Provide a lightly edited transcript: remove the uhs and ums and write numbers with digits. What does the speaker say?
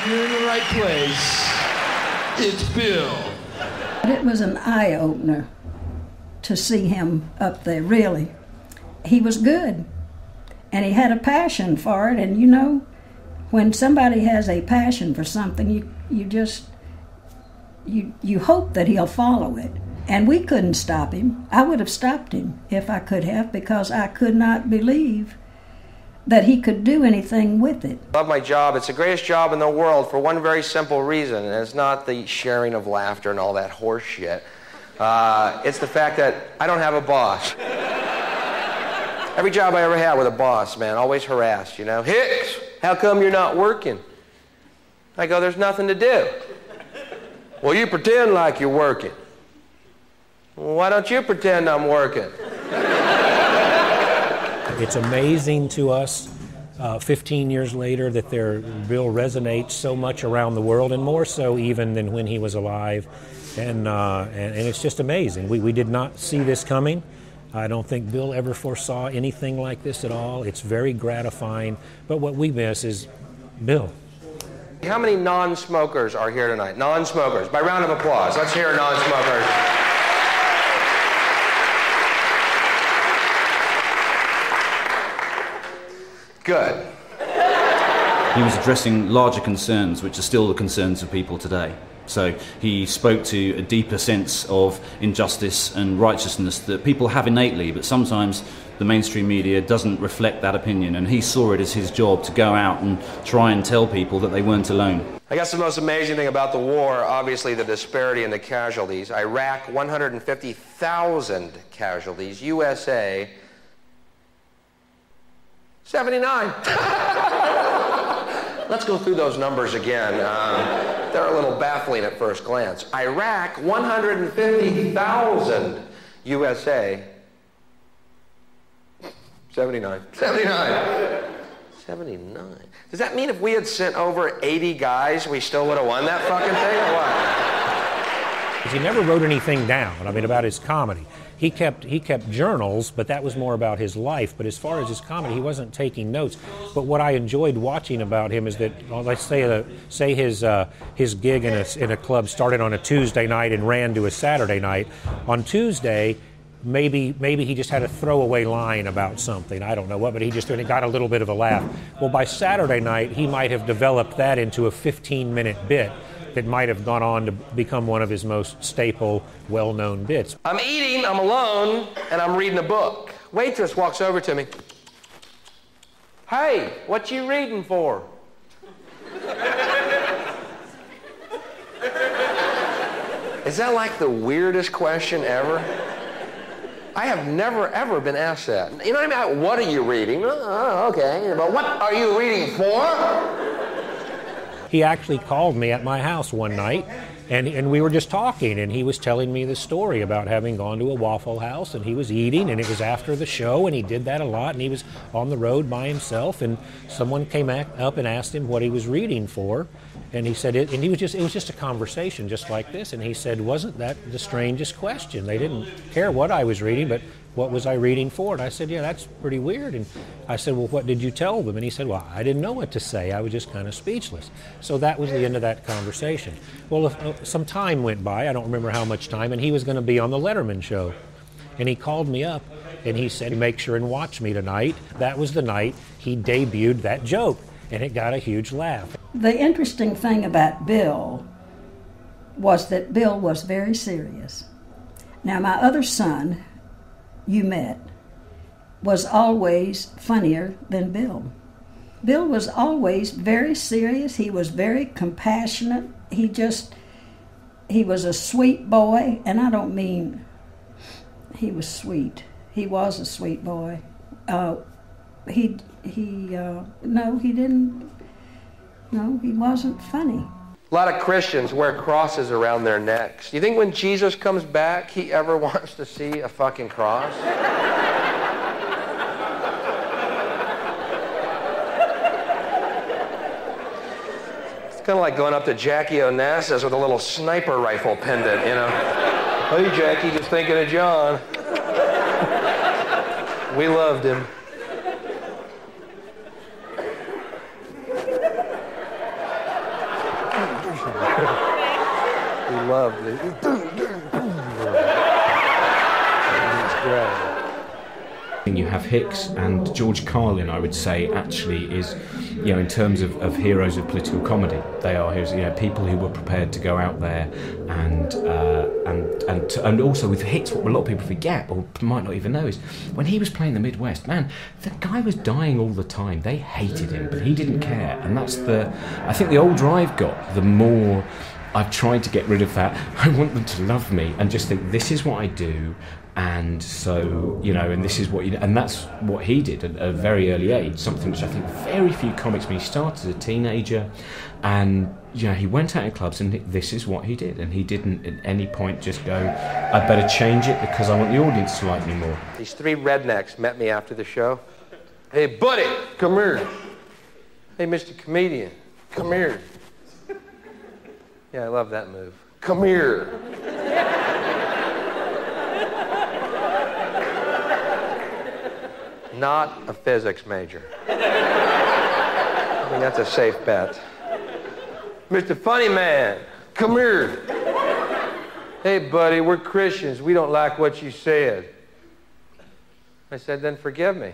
You're in the right place. It's Bill. It was an eye-opener to see him up there, really. He was good, and he had a passion for it, and you know, when somebody has a passion for something, you hope that he'll follow it. And we couldn't stop him. I would have stopped him if I could have, because I could not believe that he could do anything with it. I love my job. It's the greatest job in the world for one very simple reason, and it's not the sharing of laughter and all that horse shit. It's the fact that I don't have a boss. Every job I ever had with a boss, man, always harassed, you know. Hicks, how come you're not working? I go, there's nothing to do. Well, you pretend like you're working. Well, why don't you pretend I'm working? It's amazing to us 15 years later that their bill resonates so much around the world, and more so even than when he was alive. And it's just amazing. We did not see this coming. I don't think Bill ever foresaw anything like this at all. It's very gratifying. But what we miss is Bill. How many non-smokers are here tonight? Non-smokers. By round of applause. Let's hear non-smokers. Good. He was addressing larger concerns, which are still the concerns of people today. So he spoke to a deeper sense of injustice and righteousness that people have innately, but sometimes the mainstream media doesn't reflect that opinion, and he saw it as his job to go out and try and tell people that they weren't alone. I guess the most amazing thing about the war, obviously the disparity in the casualties. Iraq, 150,000 casualties. USA, 79. Let's go through those numbers again. They're a little baffling at first glance. Iraq, 150,000. USA, 79. 79. 79. Does that mean if we had sent over 80 guys, we still would have won that fucking thing, or what? He never wrote anything down, I mean, about his comedy. He kept journals, but that was more about his life. But as far as his comedy, he wasn't taking notes. But what I enjoyed watching about him is that, well, let's say his gig in a club started on a Tuesday night and ran to a Saturday night. On Tuesday, maybe he just had a throwaway line about something. I don't know what, but he got a little bit of a laugh. Well, by Saturday night, he might have developed that into a 15-minute bit that might have gone on to become one of his most staple, well-known bits. I'm eating, I'm alone, and I'm reading a book. Waitress walks over to me. Hey, what you reading for? Is that like the weirdest question ever? I have never, ever been asked that. You know what I mean? What are you reading? Oh, okay. But what are you reading for? He actually called me at my house one night, and we were just talking, and he was telling me the story about having gone to a Waffle House, and he was eating, and it was after the show, and he did that a lot, and he was on the road by himself, and someone came up and asked him what he was reading for, and he said it was just a conversation just like this, and he said, wasn't that the strangest question? They didn't care what I was reading, but what was I reading for? And I said, yeah, that's pretty weird. And I said, well, what did you tell them? And he said, well, I didn't know what to say. I was just kind of speechless. So that was the end of that conversation. Well, some time went by, I don't remember how much time, and he was going to be on the Letterman show. And he called me up, and he said, make sure and watch me tonight. That was the night he debuted that joke, and it got a huge laugh. The interesting thing about Bill was that Bill was very serious. Now, my other son, you met, was always funnier than Bill. Bill was always very serious. He was very compassionate. He was a sweet boy, and I don't mean he was sweet. He was a sweet boy. No, he wasn't funny. A lot of Christians wear crosses around their necks. You think when Jesus comes back, he ever wants to see a fucking cross? It's kind of like going up to Jackie Onassis with a little sniper rifle pendant, you know. Hey, Jackie, just thinking of John. We loved him. love this. It's great. You have Hicks and George Carlin, I would say, actually is, you know, in terms of heroes of political comedy, they are heroes, you know, people who were prepared to go out there and also with Hicks, what a lot of people forget or might not even know is when he was playing the Midwest, man, the guy was dying all the time. They hated him, but he didn't care, and that's I think the older I've got, the more I've tried to get rid of that. I want them to love me and just think this is what I do. And so, you know, and this is what and that's what he did at a very early age, something which I think very few comics, when he started as a teenager, and, you know, he went out in clubs and this is what he did, and he didn't at any point just go, I better change it because I want the audience to like me more. These three rednecks met me after the show. Hey, buddy, come here. Hey, Mr. Comedian, come here. Yeah, I love that move. Come here. Not a physics major. I mean, that's a safe bet. Mr. Funny Man, come here. Hey, buddy, we're Christians. We don't like what you said. I said, then forgive me.